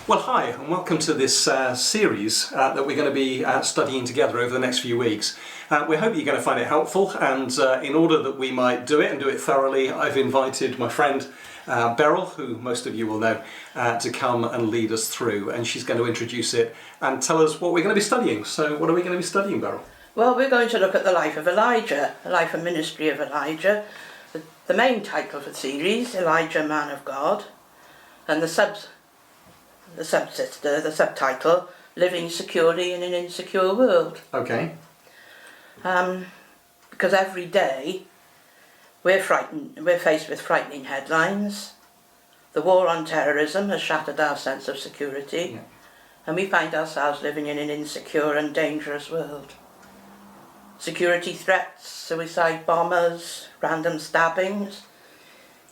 Well, hi, and welcome to this series that we're going to be studying together over the next few weeks. We hope you're going to find it helpful, and in order that we might do it and do it thoroughly, I've invited my friend Beryl, who most of you will know, to come and lead us through, and she's going to introduce it and tell us what we're going to be studying. So what are we going to be studying, Beryl? Well, we're going to look at the life of Elijah, the life and ministry of Elijah. The main title of the series, Elijah, Man of God, and the subtitle, Living Securely in an Insecure World. Okay. Because every day we're faced with frightening headlines. The war on terrorism has shattered our sense of security, and we find ourselves living in an insecure and dangerous world. Security threats, suicide bombers, random stabbings,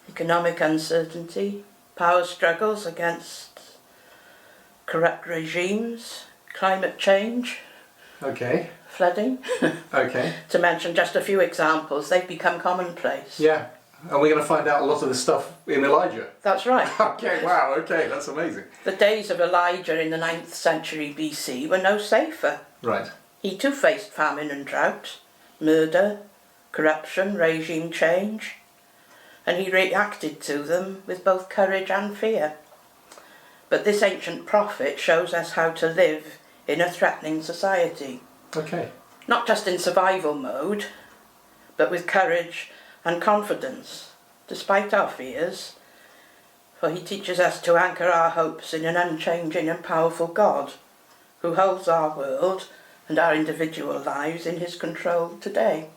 economic uncertainty, power struggles against corrupt regimes, climate change, flooding, to mention just a few examples. They've become commonplace. Yeah, and we're going to find out a lot of this stuff in Elijah. That's right. Okay, wow, okay, that's amazing. The days of Elijah in the 9th century BC were no safer. Right. He too faced famine and drought, murder, corruption, regime change, and he reacted to them with both courage and fear. But this ancient prophet shows us how to live in a threatening society. Okay. Not just in survival mode, but with courage and confidence, despite our fears, for he teaches us to anchor our hopes in an unchanging and powerful God, who holds our world and our individual lives in his control today.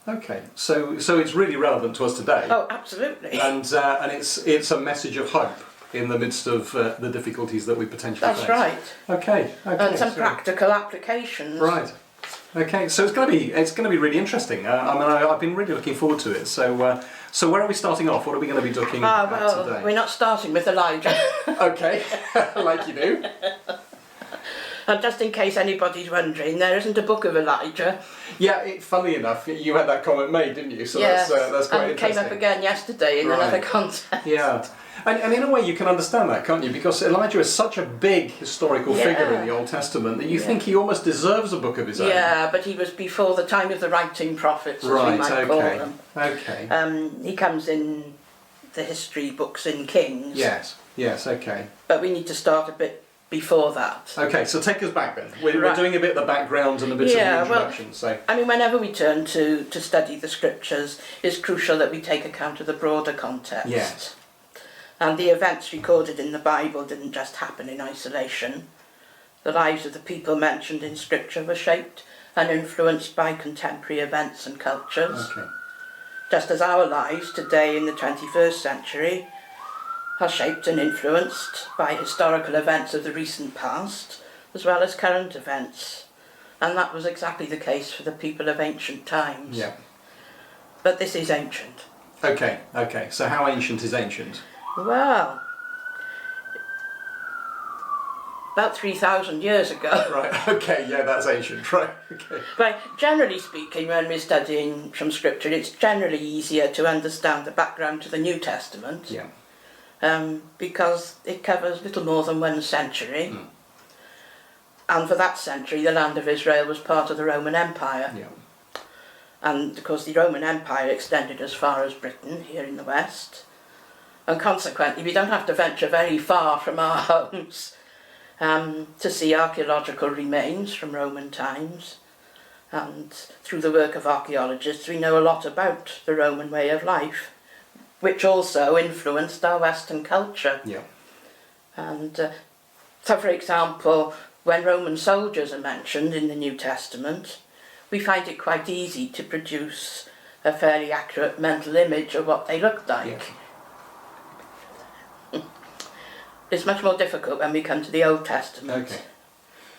Okay, so it's really relevant to us today. Oh, absolutely. And it's a message of hope in the midst of the difficulties that we potentially face. That's right. Okay. And some practical applications. Right. Okay, so it's going to be really interesting. I've been really looking forward to it. So where are we starting off? What are we going to be looking at today? We're not starting with Elijah. Okay, like you do. And just in case anybody's wondering, there isn't a book of Elijah. Yeah, funnily enough, you had that comment made, didn't you? So yes, that's quite interesting. And it came up again yesterday in another context. Yeah, and in a way you can understand that, can't you? Because Elijah is such a big historical figure in the Old Testament that you think he almost deserves a book of his own. Yeah, but he was before the time of the writing prophets, as we might call them. Okay. He comes in the history books in Kings. Yes, okay. But we need to start a bit before that. Okay, so take us back then. We're doing a bit of the background and a bit of the introduction. Whenever we turn to study the scriptures, it's crucial that we take account of the broader context. Yes. And the events recorded in the Bible didn't just happen in isolation. The lives of the people mentioned in scripture were shaped and influenced by contemporary events and cultures. Okay. Just as our lives today in the 21st century are shaped and influenced by historical events of the recent past, as well as current events. And that was exactly the case for the people of ancient times. Yeah. But this is ancient. Okay. So how ancient is ancient? Well, about 3,000 years ago. Right, okay, yeah, that's ancient, right, okay. But generally speaking, when we're studying from scripture, it's generally easier to understand the background to the New Testament. Yeah. Because it covers little more than 1 century. And for that century, the land of Israel was part of the Roman Empire. Yeah. And of course, the Roman Empire extended as far as Britain, here in the West. And consequently, we don't have to venture very far from our homes to see archaeological remains from Roman times. And through the work of archaeologists, we know a lot about the Roman way of life, which also influenced our Western culture. Yeah. And so, for example, when Roman soldiers are mentioned in the New Testament, we find it quite easy to produce a fairly accurate mental image of what they looked like. Yeah. It's much more difficult when we come to the Old Testament,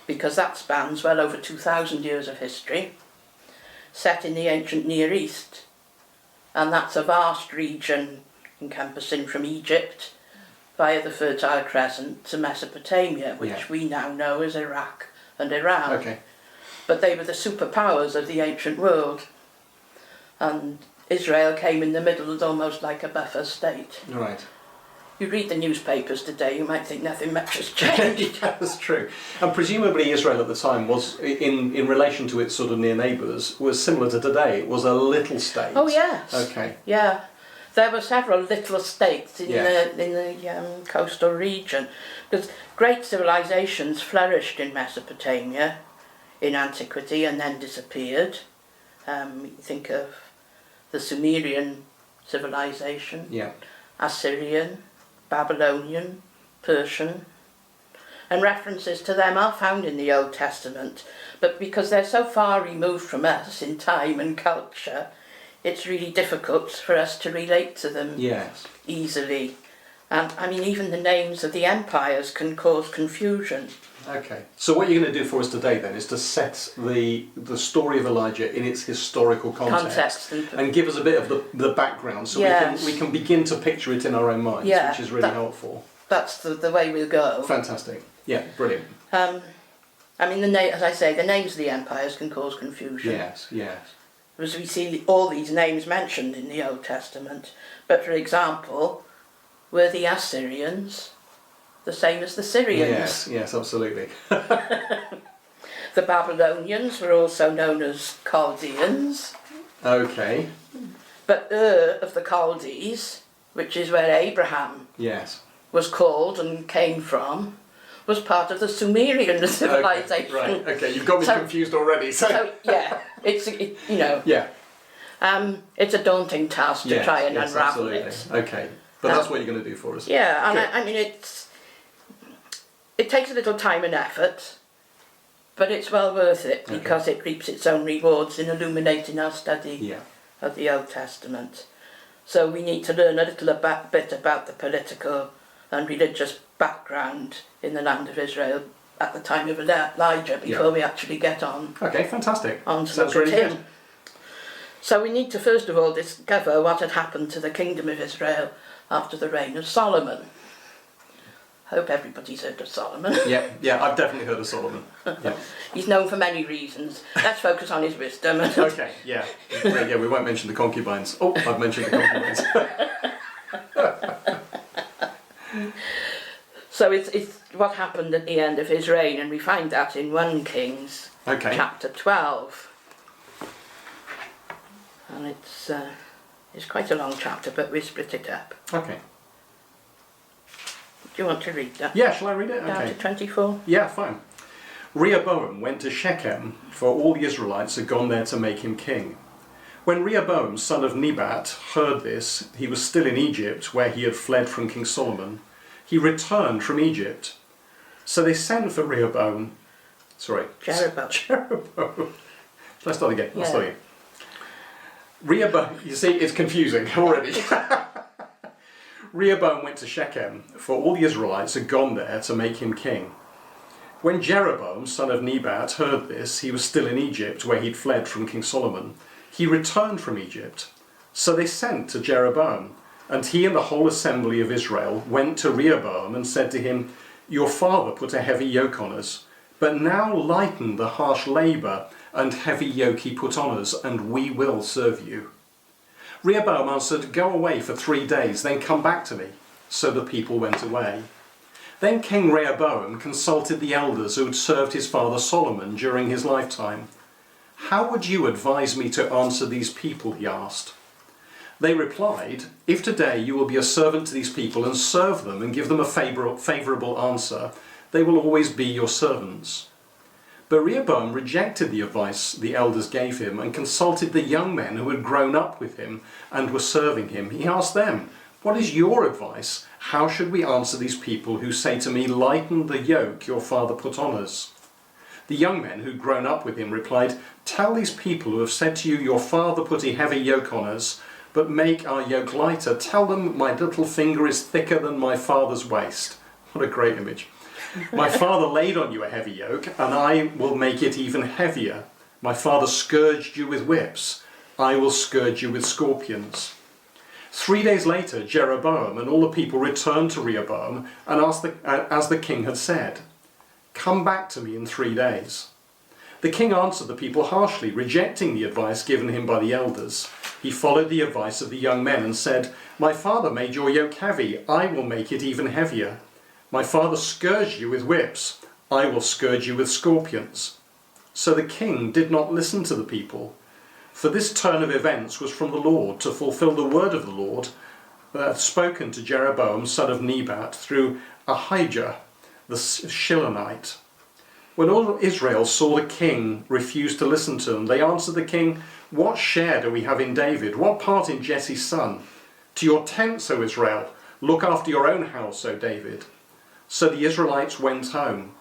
because that spans well over 2,000 years of history, set in the ancient Near East. And that's a vast region encompassing from Egypt via the Fertile Crescent to Mesopotamia, which we now know as Iraq and Iran. Okay. But they were the superpowers of the ancient world. And Israel came in the middle as almost like a buffer state. Right. You read the newspapers today, you might think nothing much has changed. Yeah, that's true. And presumably Israel at the time was, in relation to its sort of near neighbours, was similar to today. It was a little state. Oh yes. Okay. Yeah, there were several little states in Yes. the coastal region, because great civilizations flourished in Mesopotamia in antiquity and then disappeared. You think of the Sumerian civilization, Yeah. Assyrian, Babylonian, Persian, and references to them are found in the Old Testament, but because they're so far removed from us in time and culture, it's really difficult for us to relate to them Yes. easily. And I mean, even the names of the empires can cause confusion. Okay. So what you're going to do for us today then is to set the story of Elijah in its historical context and give us a bit of the background, so Yes. we can begin to picture it in our own minds, Yeah, which is really helpful. That's the way we'll go. Fantastic. Yeah, brilliant. I mean, as I say, the names of the empires can cause confusion. Yes, yes. As we see all these names mentioned in the Old Testament. But for example, were the Assyrians the same as the Syrians? Yes, yes, absolutely. The Babylonians were also known as Chaldeans. Okay. But of the Chaldees, which is where Abraham Yes. was called and came from, was part of the Sumerian civilization. Okay, right. Okay, you've got me So- confused already. So yeah, you know, Yeah. it's a daunting task to Yes, try and yes, unravel absolutely. it. Okay. But that's what you're going to do for us. Yeah, and Good. I mean it takes a little time and effort, but it's well worth it Okay. because it reaps its own rewards in illuminating our study Yeah. of the Old Testament. So we need to learn a little bit about the political and religious background in the land of Israel at the time of Elijah before we actually get on Okay, fantastic. to Sounds look really at him. good. So we need to first of all discover what had happened to the kingdom of Israel after the reign of Solomon. Hope everybody's heard of Solomon. Yeah, yeah, I've definitely heard of Solomon. Yeah. He's known for many reasons. Let's focus on his wisdom. Okay, yeah. Yeah, we won't mention the concubines. Oh, I've mentioned the concubines. So it's what happened at the end of his reign, and we find that in 1 Kings Okay. chapter 12. And it's quite a long chapter, but we split it up. Okay. Do you want to read that? Yeah, shall I read it? Down Okay. to 24? Yeah, fine. Rehoboam went to Shechem, for all the Israelites had gone there to make him king. When Rehoboam, son of Nebat, heard this, he was still in Egypt, where he had fled from King Solomon. He returned from Egypt. So they sent for Rehoboam. Sorry. Jeroboam. Jeroboam. Shall I start again? I'll Yeah. start again. Rehoboam, you see, it's confusing already. Rehoboam went to Shechem, for all the Israelites had gone there to make him king. When Jeroboam, son of Nebat, heard this, he was still in Egypt, where he'd fled from King Solomon. He returned from Egypt. So they sent to Jeroboam, and he and the whole assembly of Israel went to Rehoboam and said to him, "Your father put a heavy yoke on us, but now lighten the harsh labour and heavy yoke he put on us, and we will serve you." Rehoboam answered, "Go away for 3 days, then come back to me." So the people went away. Then King Rehoboam consulted the elders who had served his father Solomon during his lifetime. "How would you advise me to answer these people?" he asked. They replied, "If today you will be a servant to these people and serve them and give them a favourable answer, they will always be your servants." But Rehoboam rejected the advice the elders gave him and consulted the young men who had grown up with him and were serving him. He asked them, "What is your advice? How should we answer these people who say to me, 'Lighten the yoke your father put on us'?" The young men who'd grown up with him replied, "Tell these people who have said to you, 'Your father put a heavy yoke on us, but make our yoke lighter.' Tell them, 'My little finger is thicker than my father's waist.'" What a great image. "My father laid on you a heavy yoke, and I will make it even heavier. My father scourged you with whips. I will scourge you with scorpions." 3 days later, Jeroboam and all the people returned to Rehoboam and asked as the king had said, "Come back to me in 3 days." The king answered the people harshly, rejecting the advice given him by the elders. He followed the advice of the young men and said, "My father made your yoke heavy, I will make it even heavier. My father scourged you with whips, I will scourge you with scorpions." So the king did not listen to the people, for this turn of events was from the Lord, to fulfill the word of the Lord spoken to Jeroboam son of Nebat through Ahijah the Shilonite. When all Israel saw the king refuse to listen to them, they answered the king, "What share do we have in David? What part in Jesse's son? To your tents, O Israel, look after your own house, O David." So the Israelites went home.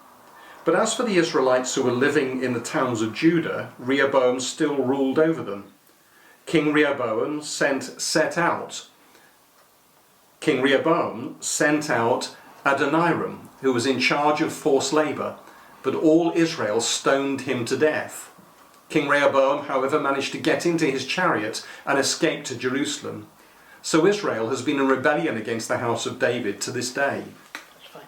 But as for the Israelites who were living in the towns of Judah, Rehoboam still ruled over them. King Rehoboam sent out Adoniram, who was in charge of forced labour, but all Israel stoned him to death. King Rehoboam, however, managed to get into his chariot and escape to Jerusalem. So Israel has been in rebellion against the house of David to this day. That's fine.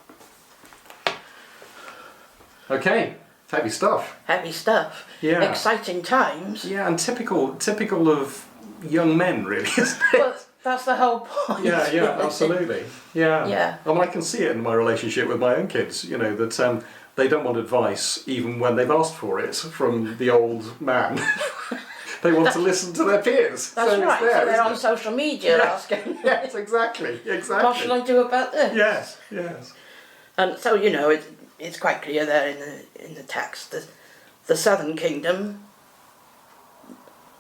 Okay, heavy stuff. Heavy stuff. Yeah. Exciting times. Yeah, and typical of young men, really, isn't it? Well, that's the whole point. Yeah, absolutely. Yeah. Yeah. And I can see it in my relationship with my own kids, you know, that they don't want advice even when they've asked for it from the old man. They want to listen to their peers. That's so right. It's there, So they're isn't on it? social media asking, Yes, exactly. what shall I do about this? Yes. And so, you know, it's quite clear there in the text that the southern kingdom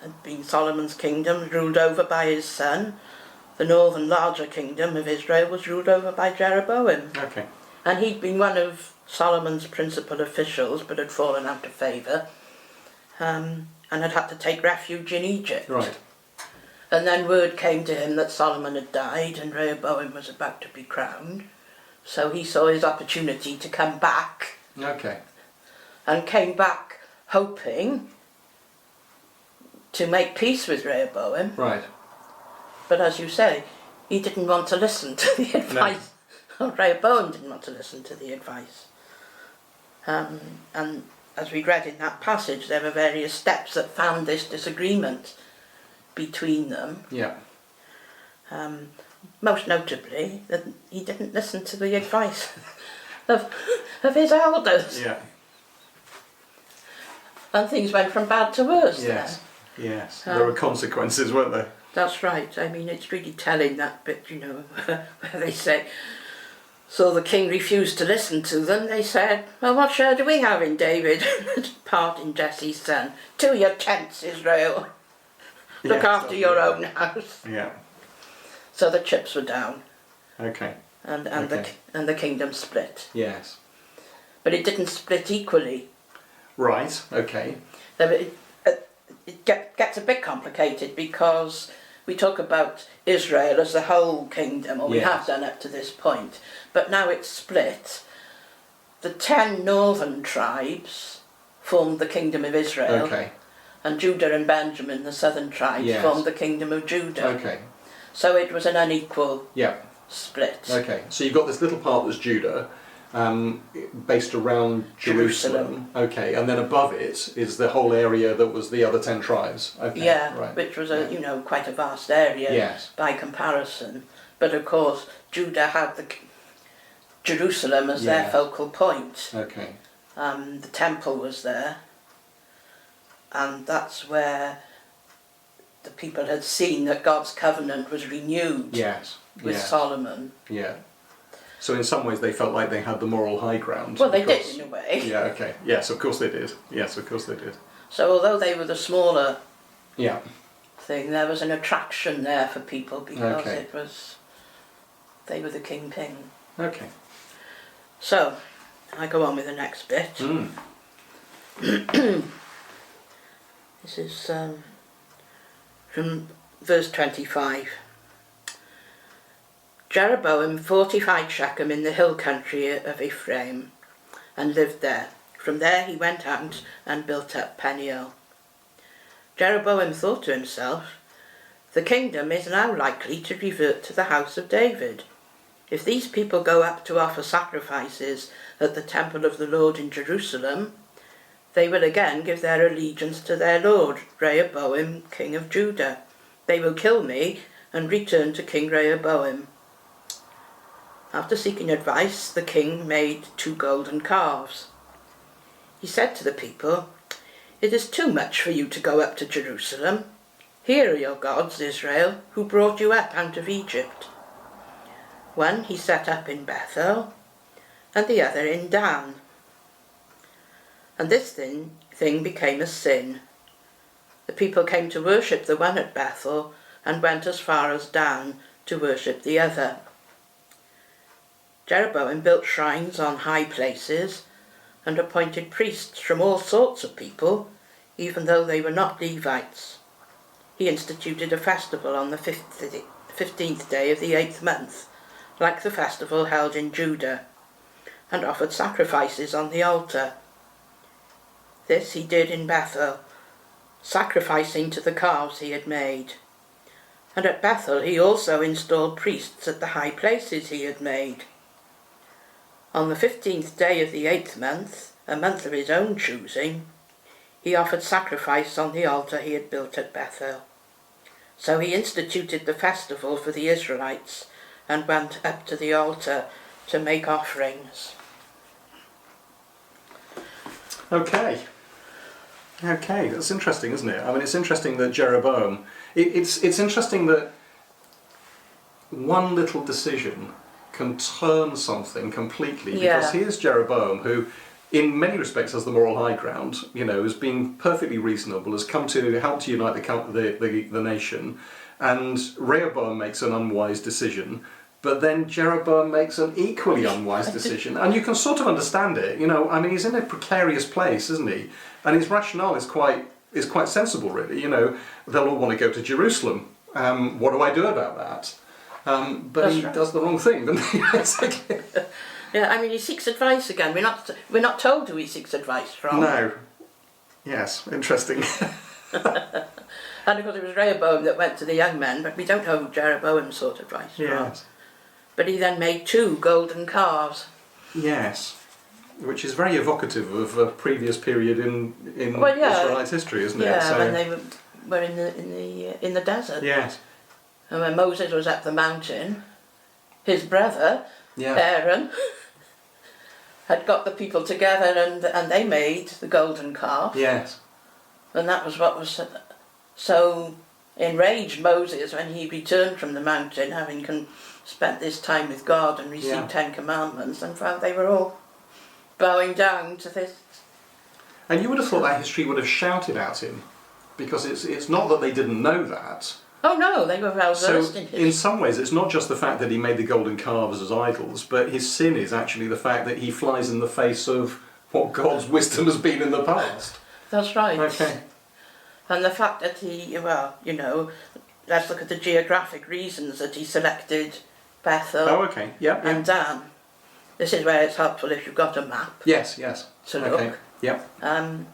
had been Solomon's kingdom, ruled over by his son. The northern larger kingdom of Israel was ruled over by Jeroboam. Okay. And he'd been one of Solomon's principal officials, but had fallen out of favour, and had to take refuge in Egypt. Right. And then word came to him that Solomon had died and Rehoboam was about to be crowned. So he saw his opportunity to come back, Okay. and came back hoping to make peace with Rehoboam. Right. But as you say, he didn't want to listen to the advice. No. Rehoboam didn't want to listen to the advice. And as we read in that passage, there were various steps that found this disagreement between them. Yeah. Most notably, that he didn't listen to the advice of his elders. Yeah. And things went from bad to worse Yes. there. Yes. There were consequences, weren't there? That's right. I mean, it's really telling, that bit, you know, where they say, so the king refused to listen to them. They said, well, what share do we have in David? Part in Jesse's son. To your tents, Israel. Look Yes, after your yeah. own house. Yeah. So the chips were down, Okay. and Okay. the kingdom split. Yes. But it didn't split equally. Right. Okay. It gets a bit complicated because we talk about Israel as the whole kingdom, or we Yes. have done up to this point, but now it's split. The 10 northern tribes formed the kingdom of Israel, Okay. and Judah and Benjamin, the southern tribes, Yes. formed the kingdom of Judah. Okay. So it was an unequal Yeah. split. Okay. So you've got this little part that's Judah, based around Jerusalem. Okay. And then above it is the whole area that was the other 10 tribes. Okay. Yeah, Right. which was Yeah. quite a vast area Yes. by comparison. But of course, Judah had Jerusalem as their Yes. focal point. Okay. The temple was there, and that's where the people had seen that God's covenant was renewed Yes. with Yes. Solomon. Yeah. So in some ways they felt like they had the moral high ground. Well, they because- did in a way. Yeah, okay. Yes, of course they did. Yes, of course they did. So although they were the smaller Yeah. thing, there was an attraction there for people because Okay. they were the kingpin. Okay. So, I go on with the next bit. Mm. This is from verse 25. Jeroboam fortified Shechem in the hill country of Ephraim and lived there. From there he went out and built up Peniel. Jeroboam thought to himself, the kingdom is now likely to revert to the house of David. If these people go up to offer sacrifices at the temple of the Lord in Jerusalem, they will again give their allegiance to their lord, Rehoboam, king of Judah. They will kill me and return to King Rehoboam. After seeking advice, the king made 2 golden calves. He said to the people, "It is too much for you to go up to Jerusalem. Here are your gods, Israel, who brought you up out of Egypt." One he set up in Bethel, and the other in Dan. And this thing became a sin. The people came to worship the one at Bethel and went as far as Dan to worship the other. Jeroboam built shrines on high places and appointed priests from all sorts of people, even though they were not Levites. He instituted a festival on the 15th day of the 8th month, like the festival held in Judah, and offered sacrifices on the altar. This he did in Bethel, sacrificing to the calves he had made. And at Bethel he also installed priests at the high places he had made. On the 15th day of the 8th month, a month of his own choosing, he offered sacrifice on the altar he had built at Bethel. So he instituted the festival for the Israelites and went up to the altar to make offerings. Okay, that's interesting, isn't it? I mean, it's interesting that Jeroboam, it's interesting that one little decision can turn something completely, because here's Jeroboam, who in many respects has the moral high ground, has been perfectly reasonable, has come to help to unite the nation, and Rehoboam makes an unwise decision, but then Jeroboam makes an equally unwise decision, and you can sort of understand it. I mean, he's in a precarious place, isn't he? And his rationale is quite sensible, really. They'll all want to go to Jerusalem. What do I do about that? But That's he right. does the wrong thing, doesn't he? Basically. Yeah, I mean, he seeks advice again. We're not told who he seeks advice from. No. Yes, interesting. And of course it was Rehoboam that went to the young men, but we don't know who Jeroboam sought advice from. Yes. But he then made 2 golden calves. Yes. Which is very evocative of a previous period in Well, yeah. Israelite history, isn't it? Yeah, So, when they were in the desert. yes. And when Moses was up the mountain, his brother, Yeah. Aaron, had got the people together and they made the golden calf. Yes. And that was what was so enraged Moses when he returned from the mountain, having spent this time with God and received 10 commandments, and found they were all bowing down to this. And you would have thought that history would have shouted at him, because it's not that they didn't know that. Oh no, they were well versed in In some ways, it's not just the fact that he made the golden calves as idols, but his sin is actually the fact that he flies in the face of what God's wisdom has been in the past. That's right. Okay. And the fact that he, let's look at the geographic reasons that he selected Bethel okay. Yep. and Dan. This is where it's helpful if you've got a map Yes. to look. Okay. Yep.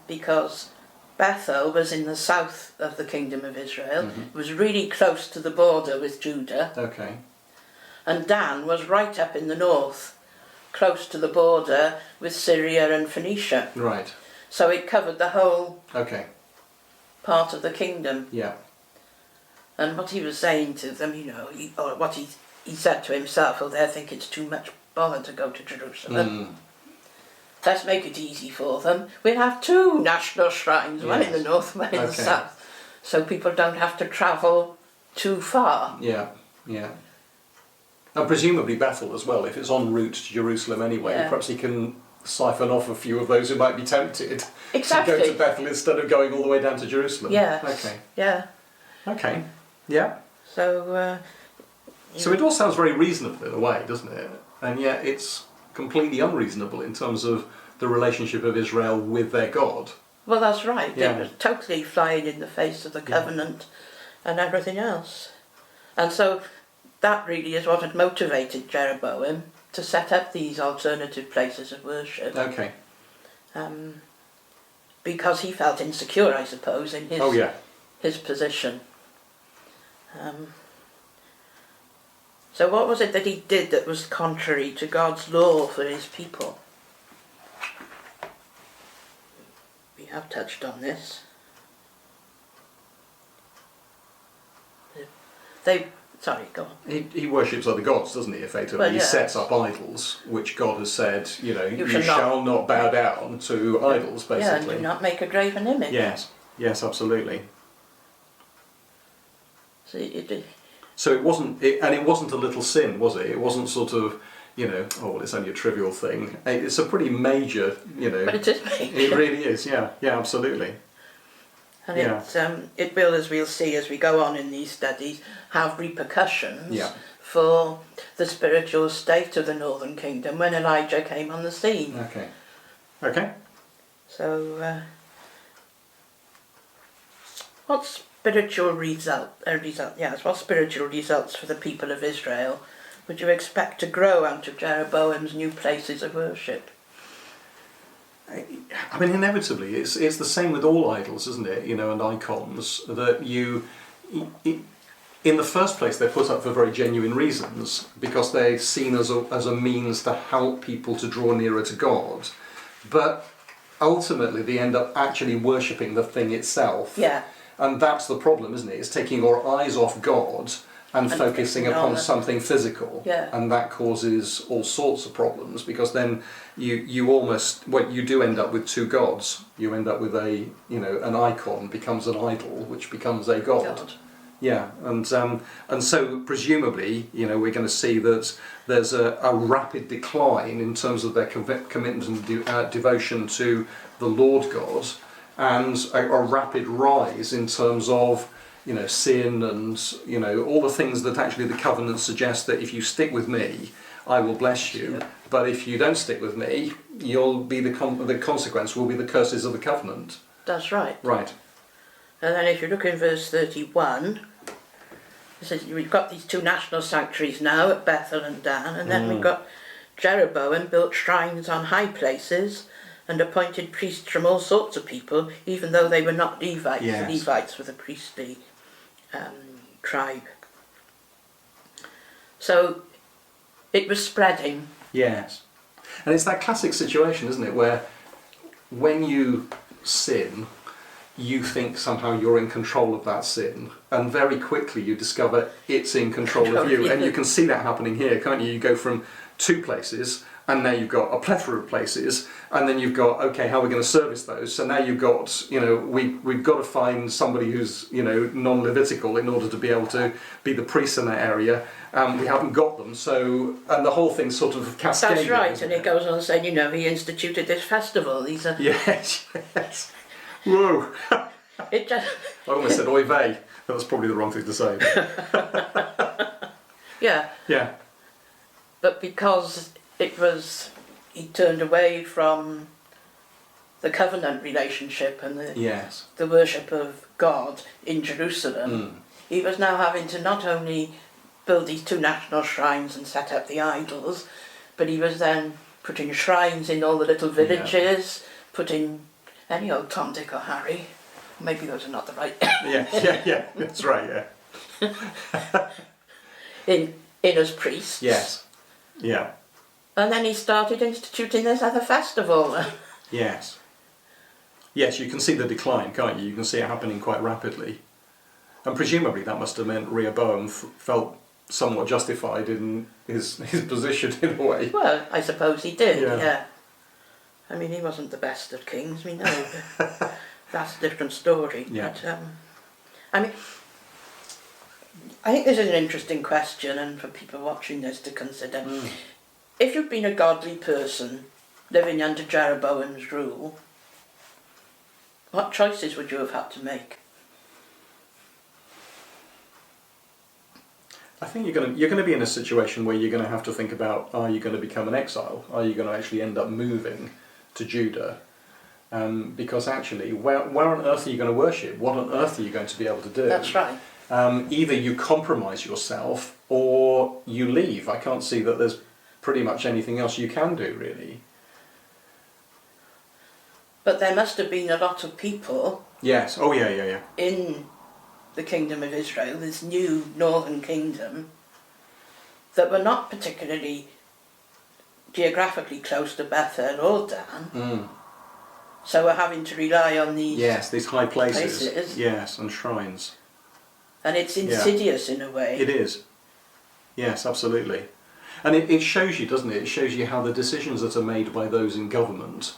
Because Bethel was in the south of the Kingdom of Israel. Mm-hmm. It was really close to the border with Judah. Okay. And Dan was right up in the north, close to the border with Syria and Phoenicia. Right. So it covered the whole Okay. part of the kingdom. Yeah. And what he was saying to them, or what he said to himself, they'll think it's too much bother to go to Jerusalem. Let's make it easy for them. We'll have 2 national shrines, one in the north, one in the south, so people don't have to travel too far. Yeah. Yeah. And presumably Bethel as well, if it's en route to Jerusalem anyway, perhaps he can siphon off a few of those who might be tempted Exactly. to go to Bethel instead of going all the way down to Jerusalem. Yes. Okay. Yeah. Okay. Yeah. So. So it all sounds very reasonable in a way, doesn't it? And yet it's completely unreasonable in terms of the relationship of Israel with their God. Well, that's right. Yeah. It was totally flying in the face of the covenant and everything else. And so that really is what had motivated Jeroboam to set up these alternative places of worship. Okay. Because he felt insecure, I suppose, in his position. So what was it that he did that was contrary to God's law for his people? have touched on this. Sorry, go on. He worships other gods, doesn't he, effectively? Well, He yes. sets up idols, which God has said, you shall shall not bow down to idols, Yeah, and basically. do not make a graven image. Yes, absolutely. So it, So it wasn't a little sin, was it? It wasn't sort of, oh, well, it's only a trivial thing. It's a pretty major, but it is major. It really is, yeah, absolutely. And Yeah. it will, as we'll see as we go on in these studies, have repercussions Yeah. for the spiritual state of the Northern Kingdom when Elijah came on the scene. Okay. So, what spiritual what spiritual results for the people of Israel would you expect to grow out of Jeroboam's new places of worship? I mean, inevitably, it's the same with all idols, isn't it? And icons, that in the first place, they're put up for very genuine reasons, because they're seen as a means to help people to draw nearer to God. But ultimately, they end up actually worshipping the thing itself. Yeah. And that's the problem, isn't it? It's taking our eyes off God and focusing upon something physical. Yeah. And that causes all sorts of problems, because then you do end up with two gods. You end up with an icon becomes an idol, which becomes a god. Yeah, and so presumably, we're going to see that there's a rapid decline in terms of their commitment and devotion to the Lord God, and a rapid rise in terms of sin and all the things that actually the covenant suggests, that if you stick with me, I will bless you. Yeah. But if you don't stick with me, you'll be the consequence will be the curses of the covenant. That's right. Right. And then if you look in verse 31, it says we've got these two national sanctuaries now at Bethel and Dan, and then we've got Jeroboam built shrines on high places and appointed priests from all sorts of people, even though they were not Levites. Yes. The Levites were the priestly tribe. So it was spreading. Yes. And it's that classic situation, isn't it, where when you sin, you think somehow you're in control of that sin, and very quickly you discover it's in control of you. And you can see that happening here, can't you? You go from two places, and now you've got a plethora of places, and then you've got, okay, how are we going to service those? So now you've got, we've got to find somebody who's, non-Levitical in order to be able to be the priest in that area. We haven't got them, so, and the whole thing's sort of cascading. That's right, and it goes on saying, he instituted this festival. These are... Yes. Whoa. It just... I almost said oy vey. That's probably the wrong thing to say. Yeah. Yeah. But because he turned away from the covenant relationship and the worship of God in Jerusalem, he was now having to not only build these two national shrines and set up the idols, but he was then putting shrines in all the little villages, putting any old Tom, Dick or Harry. Maybe those are not the right... yeah, that's right, yeah. in as priests. Yes, yeah. And then he started instituting this other festival. Yes. Yes, you can see the decline, can't you? You can see it happening quite rapidly. And presumably that must have meant Rehoboam felt somewhat justified in his position in a way. Well, I suppose he did, Yeah. yeah. I mean, he wasn't the best of kings, we know. That's a different story. Yeah. But, I mean, I think this is an interesting question, and for people watching this to consider. If you've been a godly person living under Jeroboam's rule, what choices would you have had to make? I think you're going to be in a situation where you're going to have to think about, are you going to become an exile? Are you going to actually end up moving to Judah? Because actually, where on earth are you going to worship? What on earth are you going to be able to do? That's right. Either you compromise yourself or you leave. I can't see that there's pretty much anything else you can do, really. But there must have been a lot of people... Yes, oh yeah. ...in the Kingdom of Israel, this new northern kingdom, that were not particularly geographically close to Bethel or Dan, So we're having to rely on these, Yes, these high places. places. Yes, and shrines. and it's insidious in a way. It is. Yes, absolutely. And it shows you, doesn't it? It shows you how the decisions that are made by those in government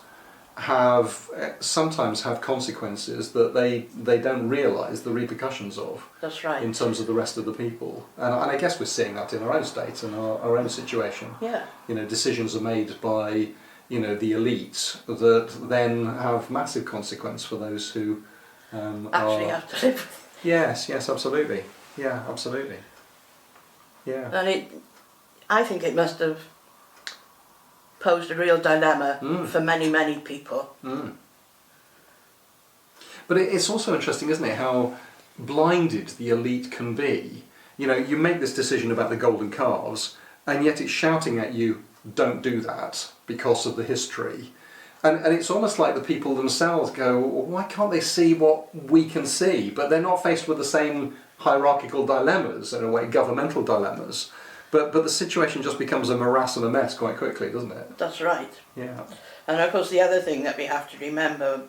have sometimes have consequences that they don't realise the repercussions of That's right. in terms of the rest of the people. And I guess we're seeing that in our own state and our own situation. Yeah. You know, decisions are made by, you know, the elites that then have massive consequence for those who Actually are... have to live with Yes, yes, absolutely. Yeah, absolutely. Yeah. And I think it must have posed a real dilemma for many, many people. Mm. But it's also interesting, isn't it, how blinded the elite can be. You know, you make this decision about the golden calves, and yet it's shouting at you, don't do that, because of the history. And it's almost like the people themselves go, well, why can't they see what we can see? But they're not faced with the same hierarchical dilemmas, in a way, governmental dilemmas. But the situation just becomes a morass and a mess quite quickly, doesn't it? That's right. Yeah. And of course the other thing that we have to remember,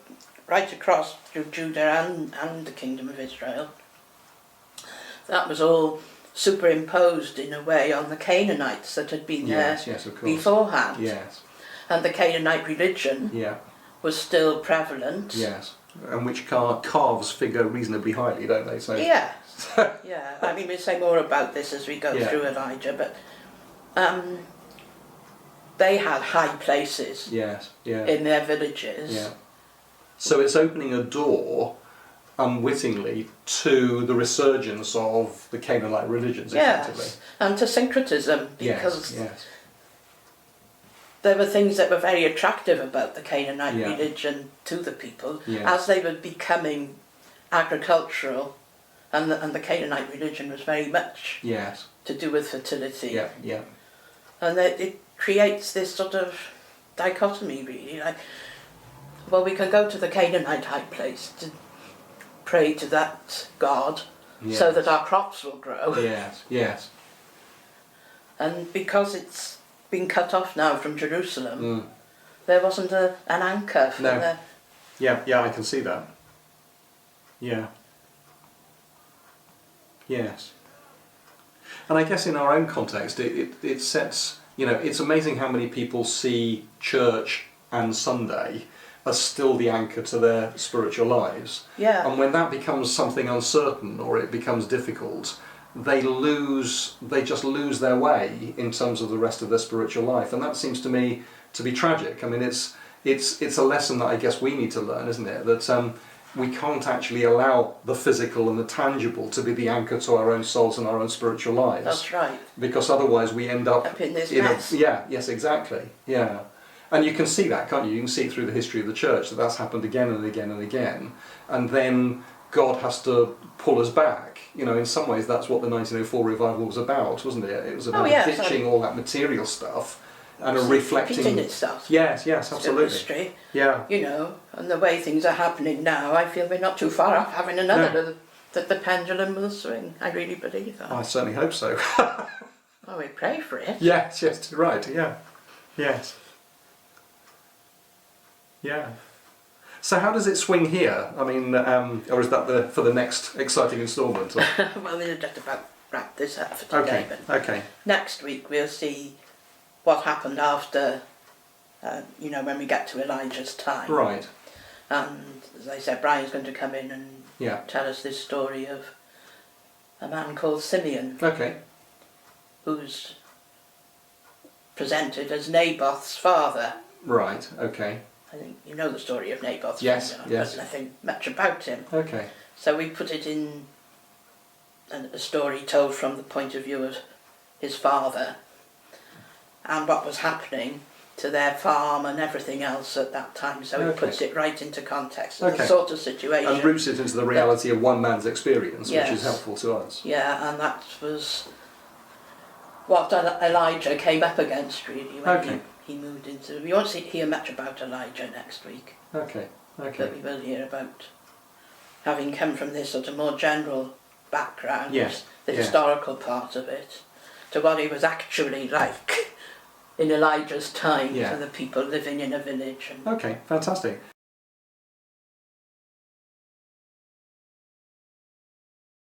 right across through Judah and the Kingdom of Israel, that was all superimposed in a way on the Canaanites that had been Yes, there yes, of course. beforehand. Yes. And the Canaanite religion Yeah. was still prevalent. Yes. And which calves figure reasonably highly, don't they? So. Yeah. Yeah. I mean, we'll say more about this as we go through Elijah, but they had high places Yes. Yeah. in their villages. Yeah. So it's opening a door, unwittingly, to the resurgence of the Canaanite religions, effectively. Yes, and to syncretism, because Yes. there were things that were very attractive about the Canaanite Yeah. religion to the people Yes. as they were becoming agricultural, and the Canaanite religion was very much Yes. to do with fertility. Yeah. Yeah. And it creates this sort of dichotomy, really, like, well, we can go to the Canaanite high place to pray to that god Yes. so that our crops will grow. Yes. Yes. And because it's been cut off now from Jerusalem, Mm. there wasn't an anchor for No. the... Yeah. Yeah. I can see that. Yeah. Yes. And I guess in our own context, it sets, you know, it's amazing how many people see church and Sunday as still the anchor to their spiritual lives. Yeah. And when that becomes something uncertain or it becomes difficult, they just lose their way in terms of the rest of their spiritual life. And that seems to me to be tragic. I mean, it's a lesson that I guess we need to learn, isn't it? That we can't actually allow the physical and the tangible to be the anchor to our own souls and our own spiritual lives. That's right. Because otherwise we end up in this mess. Yes, exactly. Yeah. And you can see that, can't you? You can see through the history of the church that that's happened again and again and again. And then God has to pull us back. You know, in some ways that's what the 1904 revival was about, wasn't it? It was about ditching all that material stuff and reflecting... Repeating itself. Yes, absolutely. History. Yeah. You know, and the way things are happening now, I feel we're not too far off having another, that the pendulum will swing. I really believe that. I certainly hope so. Oh, we pray for it. Yes, right, yeah. Yes. Yeah. So how does it swing here? I mean, or is that for the next exciting instalment? Well, we'll just about wrap this up for today. Okay. Next week we'll see what happened after, you know, when we get to Elijah's time. Right. And as I said, Brian's going to come in and tell us this story of a man called Simeon. Okay. Who's presented as Naboth's father. Right, okay. I think you know the story of Naboth. Yes. There's nothing much about him. Okay. So we put it in a story told from the point of view of his father and what was happening to their farm and everything else at that time. So he puts it right into context of the sort of situation. And roots it into the reality of one man's experience, which is helpful to us. Yeah, and that was what Elijah came up against, really, when he moved into... We won't hear much about Elijah next week. Okay. But we will hear about having come from this sort of more general background, the historical part of it, to what he was actually like in Elijah's time for the people living in a village. Okay, fantastic.